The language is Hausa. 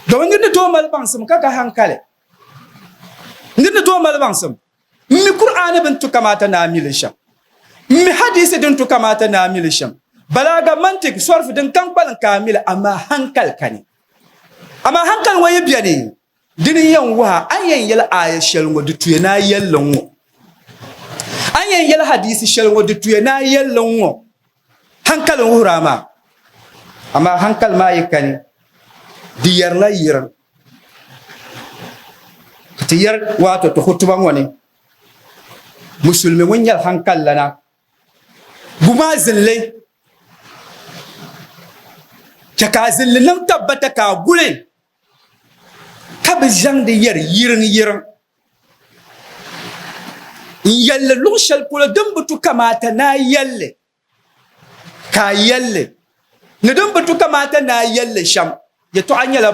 do ngir ne to mal bangsum kaka hankale ngir ne to mal bangsum mi qur'ana bin tu kamata na milisha mi hadisi din tu kamata na milisha balaga mantik sorf din kan balan kamila amma hankal kani amma hankal waye biya ne dinin yan wa ayen yal aya shalwo dutuye na yallon wo ayen yal hadisi shalwo dutuye na yallon wo hankalin hurama amma hankal ma yakani diyar la yir tiyar wato to hutuban wani musulmi wanyal hankal lana buma zille ka zille nan tabbata ka gure ka bijang de yer yirin yalle lushal kula dumbutu kamata na yalle ka yalle ne dumbutu kamata na yalle sham ya to anyala